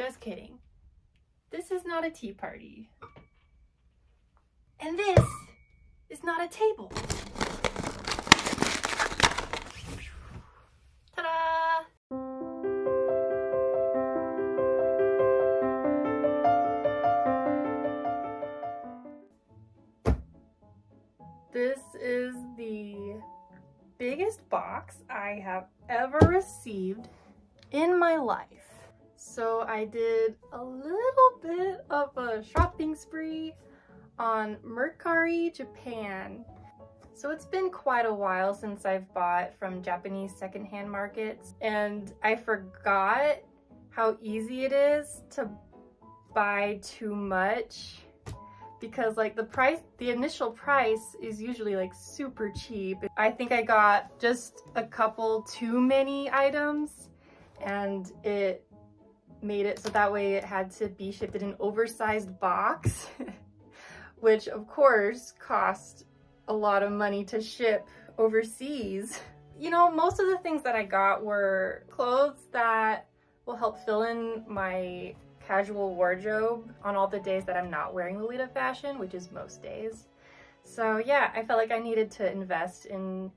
Just kidding. This is not a tea party. And this is not a table. Ta-da! This is the biggest box I have ever received in my life. So I did a little bit of a shopping spree on Mercari, Japan. So it's been quite a while since I've bought from Japanese secondhand markets, and I forgot how easy it is to buy too much, because like the initial price is usually like super cheap. I think I got just a couple too many items, and it made it so that way it had to be shipped in an oversized box, which of course cost a lot of money to ship overseas. You know, most of the things that I got were clothes that will help fill in my casual wardrobe on all the days that I'm not wearing Lolita fashion, which is most days. So yeah, I felt like I needed to invest in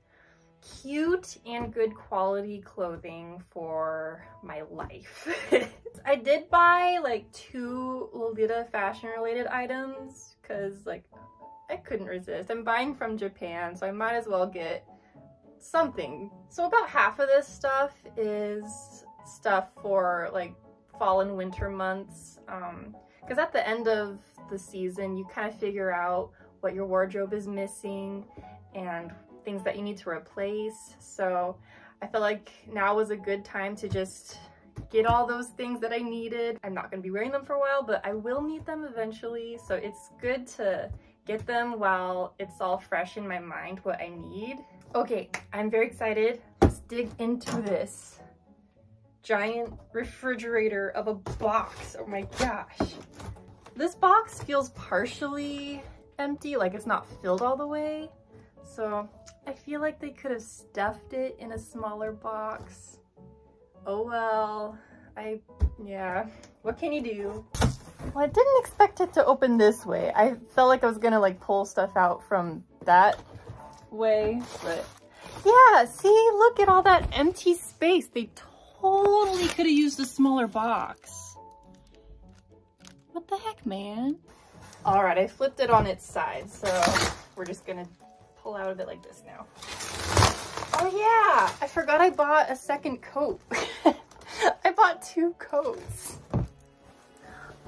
cute and good quality clothing for my life. I did buy like 2 Lolita fashion related items because like I couldn't resist. I'm buying from Japan, so I might as well get something. So about half of this stuff is stuff for like fall and winter months, because at the end of the season you kind of figure out what your wardrobe is missing and things that you need to replace. So I felt like now was a good time to just get all those things that I needed. I'm not going to be wearing them for a while, but I will need them eventually, so it's good to get them while it's all fresh in my mind what I need. Okay, I'm very excited. Let's dig into this giant refrigerator of a box. Oh my gosh. This box feels partially empty, like it's not filled all the way. So I feel like they could have stuffed it in a smaller box. Oh well, yeah, what can you do? Well, I didn't expect it to open this way. I felt like I was gonna like pull stuff out from that way, but yeah, see, look at all that empty space. They totally could have used a smaller box. What the heck, man? All right, I flipped it on its side, so we're just gonna pull out of it like this now. Oh yeah, I forgot I bought a second coat. I bought 2 coats.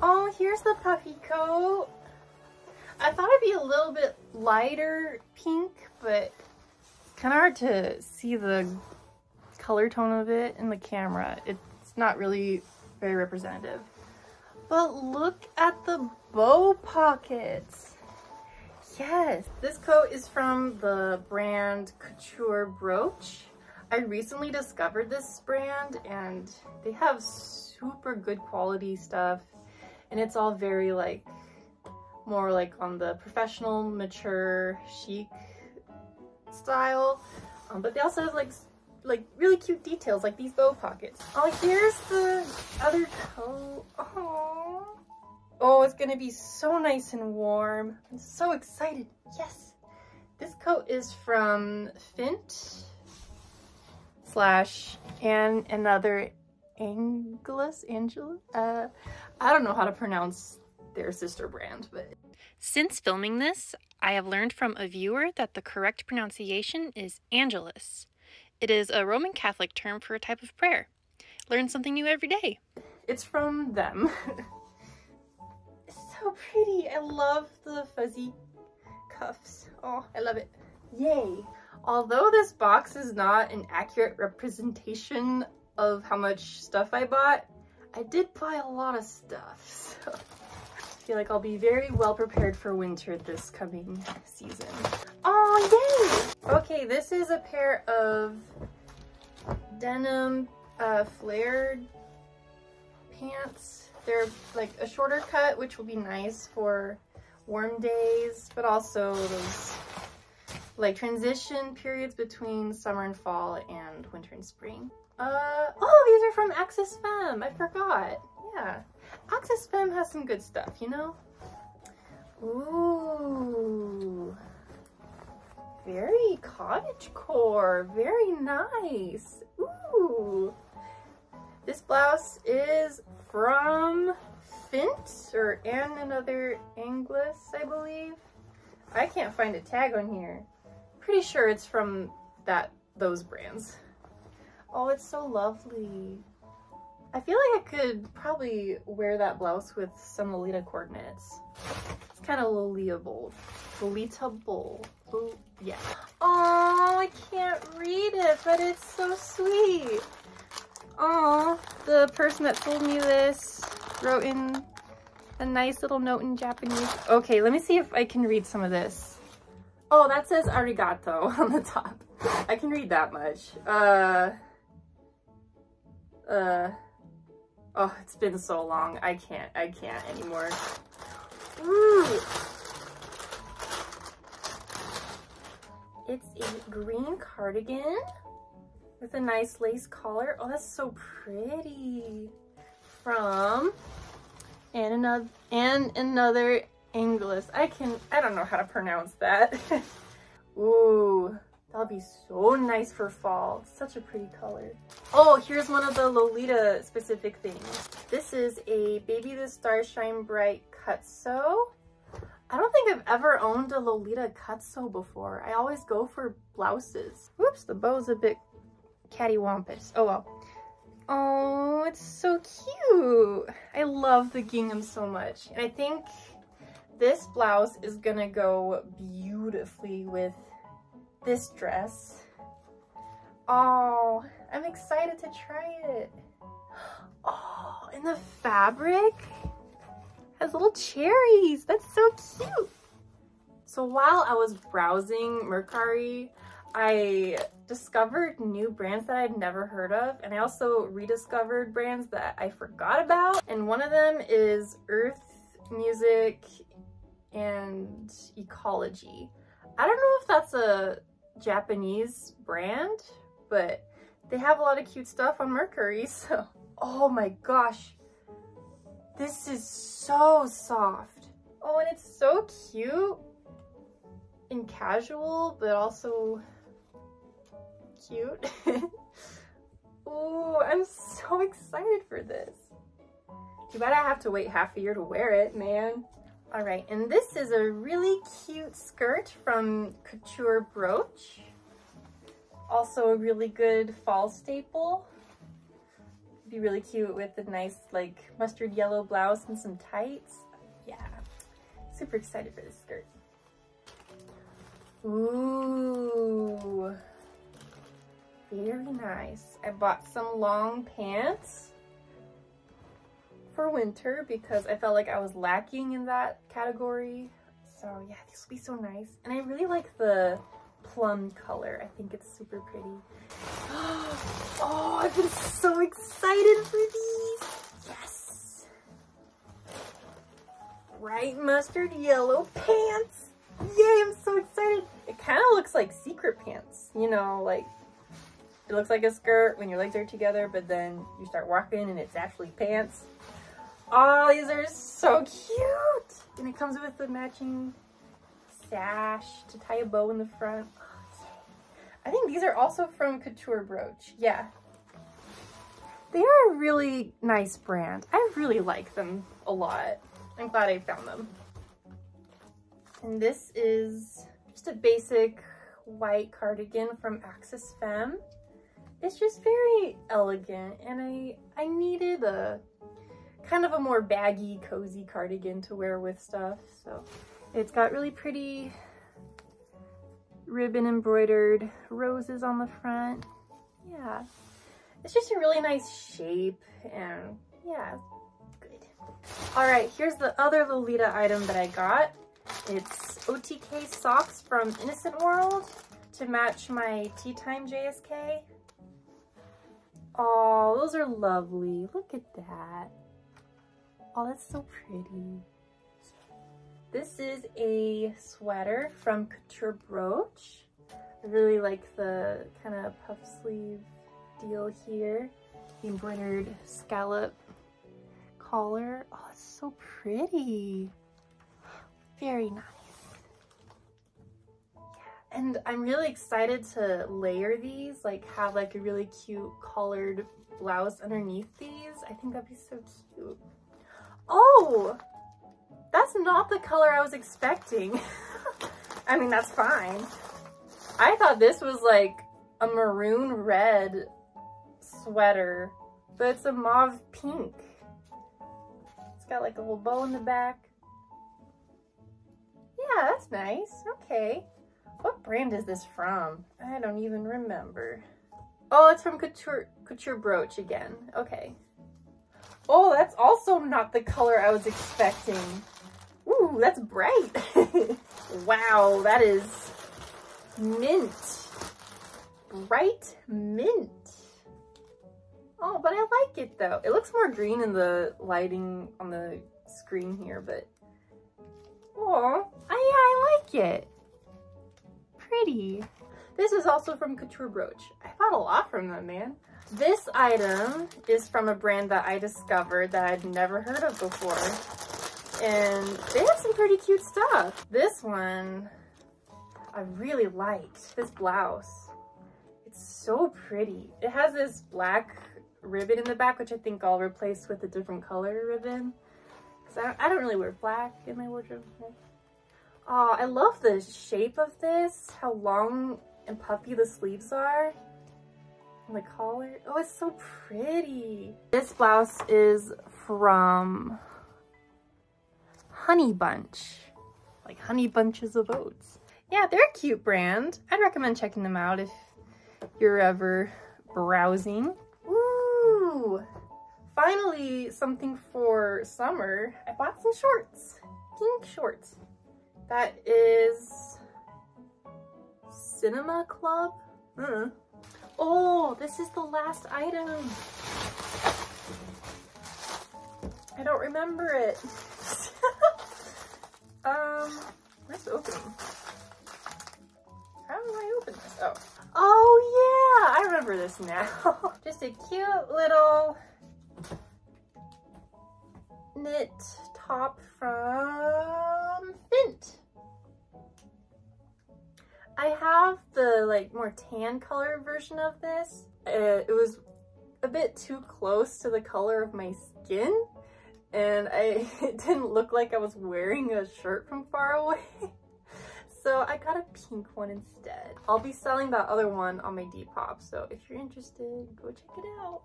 Oh, here's the puffy coat. I thought it'd be a little bit lighter pink, but it's kind of hard to see the color tone of it in the camera. It's not really very representative. But look at the bow pockets. Yes, this coat is from the brand Couture Brooch. I recently discovered this brand and they have super good quality stuff, and it's all very like more like on the professional, mature, chic style, but they also have like really cute details like these bow pockets. Oh, here's the other coat. Oh, it's gonna be so nice and warm. I'm so excited. Yes. This coat is from Fint / and another Angelus. I don't know how to pronounce their sister brand, but since filming this, I have learned from a viewer that the correct pronunciation is Angelus. It is a Roman Catholic term for a type of prayer. Learn something new every day. It's from them. It's so pretty. I love the fuzzy cuffs. Oh, I love it. Yay. Although this box is not an accurate representation of how much stuff I bought, I did buy a lot of stuff. So I feel like I'll be very well prepared for winter this coming season. Oh, yay! Okay, this is a pair of denim flared pants. They're like a shorter cut, which will be nice for warm days, but also those like transition periods between summer and fall and winter and spring. Oh, these are from Access Femme. I forgot. Yeah. Access Femme has some good stuff, you know? Ooh. Very cottagecore. Very nice. Ooh. This blouse is from Fint or another Anglis, I believe. I can't find a tag on here. Pretty sure it's from those brands. Oh, it's so lovely. I feel like I could probably wear that blouse with some Lolita coordinates. It's kind of Lolita-able. Oh, yeah. Oh, I can't read it, but it's so sweet. Oh, the person that told me this wrote in a nice little note in Japanese. Okay, let me see if I can read some of this. Oh, that says arigato on the top. I can read that much. Oh, it's been so long. I can't anymore. Ooh. It's a green cardigan with a nice lace collar. Oh, that's so pretty. From and another Anglis. I don't know how to pronounce that. Ooh, that'll be so nice for fall. Such a pretty color. Oh, here's one of the Lolita specific things. This is a Baby the Stars Shine Bright Cutsew. I don't think I've ever owned a Lolita cutsew before. I always go for blouses. Whoops, the bow's a bit cattywampus. Oh well. Oh, it's so cute. I love the gingham so much. And I think this blouse is gonna go beautifully with this dress. Oh, I'm excited to try it. Oh, and the fabric has little cherries. That's so cute. So while I was browsing Mercari, I discovered new brands that I'd never heard of, and I also rediscovered brands that I forgot about. And one of them is Earth Music and Ecology. I don't know if that's a Japanese brand, but they have a lot of cute stuff on Mercari, so oh my gosh, this is so soft. Oh, and it's so cute and casual, but also cute. Ooh, I'm so excited for this. Too bad I have to wait half a year to wear it, man. All right, and this is a really cute skirt from Couture Brooch. Also a really good fall staple. Be really cute with a nice like mustard yellow blouse and some tights. Yeah, super excited for this skirt. Ooh, very nice. I bought some long pants for winter because I felt like I was lacking in that category. So yeah, these will be so nice. And I really like the plum color. I think it's super pretty. Oh, I've been so excited for these. Yes. Bright mustard yellow pants. Yay, I'm so excited. It kind of looks like secret pants. You know, like it looks like a skirt when your legs are together, but then you start walking and it's actually pants. Oh, these are so cute. And it comes with the matching sash to tie a bow in the front. I think these are also from Couture Brooch. Yeah. They are a really nice brand. I really like them a lot. I'm glad I found them. And this is just a basic white cardigan from Access Femme. It's just very elegant, and I needed a kind of a more baggy, cozy cardigan to wear with stuff. So it's got really pretty ribbon embroidered roses on the front. Yeah, it's just a really nice shape, and yeah, good. All right, here's the other Lolita item that I got. It's OTK socks from Innocent World to match my Tea Time JSK. Oh, those are lovely. Look at that. Oh, that's so pretty. This is a sweater from Couture Brooch. I really like the kind of puff sleeve deal here. The embroidered scallop collar. Oh, it's so pretty. Very nice. Yeah, and I'm really excited to layer these, like have like a really cute collared blouse underneath these. I think that'd be so cute. Oh, that's not the color I was expecting. I mean, that's fine. I thought this was like a maroon red sweater, but it's a mauve pink. It's got like a little bow in the back. Yeah, that's nice. Okay. What brand is this from? I don't even remember. Oh, it's from Couture Brooch again. Okay. Oh, that's also not the color I was expecting. Ooh, that's bright. Wow, that is mint. Bright mint. Oh, but I like it though. It looks more green in the lighting on the screen here, but oh, yeah, I like it. Pretty. This is also from Couture Brooch. I bought a lot from them, man. This item is from a brand that I discovered that I'd never heard of before. And they have some pretty cute stuff. This one, I really liked. This blouse. It's so pretty. It has this black ribbon in the back, which I think I'll replace with a different color ribbon. Because I don't really wear black in my wardrobe. Oh, I love the shape of this. How long and puffy the sleeves are. And the collar. Oh, it's so pretty. This blouse is from Honey Bunch. Like Honey Bunches of Oats. Yeah, they're a cute brand. I'd recommend checking them out if you're ever browsing. Ooh! Finally, something for summer. I bought some shorts. Pink shorts. That is Cinema Club. Oh, this is the last item. I don't remember it. Where's the opening? How do I open this? Oh yeah, I remember this now. Just a cute little knit top from Fint. I have the like more tan color version of this. It was a bit too close to the color of my skin, and it didn't look like I was wearing a shirt from far away. So I got a pink one instead. I'll be selling that other one on my Depop, so if you're interested, go check it out.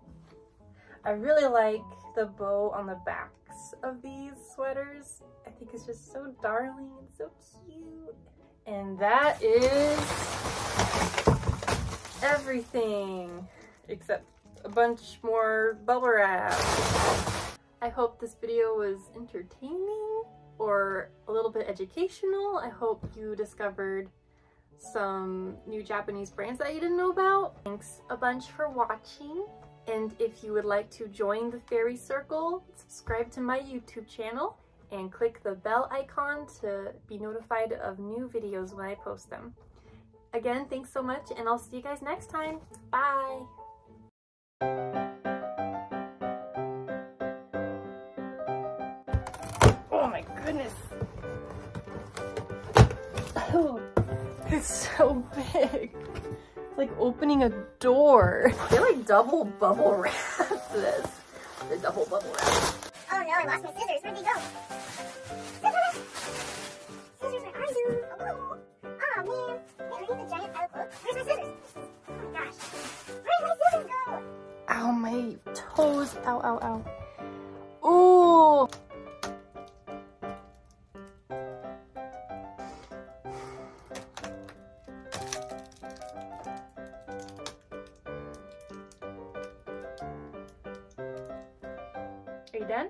I really like the bow on the backs of these sweaters. I think it's just so darling and so cute. And that is everything except a bunch more bubble wrap. I hope this video was entertaining or a little bit educational. I hope you discovered some new Japanese brands that you didn't know about. Thanks a bunch for watching. And if you would like to join the fairy circle, subscribe to my YouTube channel and click the bell icon to be notified of new videos when I post them. Again, thanks so much, and I'll see you guys next time. Bye! Oh my goodness! Oh, it's so big. It's like opening a door. They like double bubble wrapped this. The double bubble wrap. Oh no, I lost my scissors. Where'd they go? Scissors! Scissors, where are you? Oh, oh man. Underneath the giant pile of clothes. Where's my scissors? Oh my gosh. Where did my scissors go? Ow, my toes. Ow, ow, ow. Ooh. Are you done?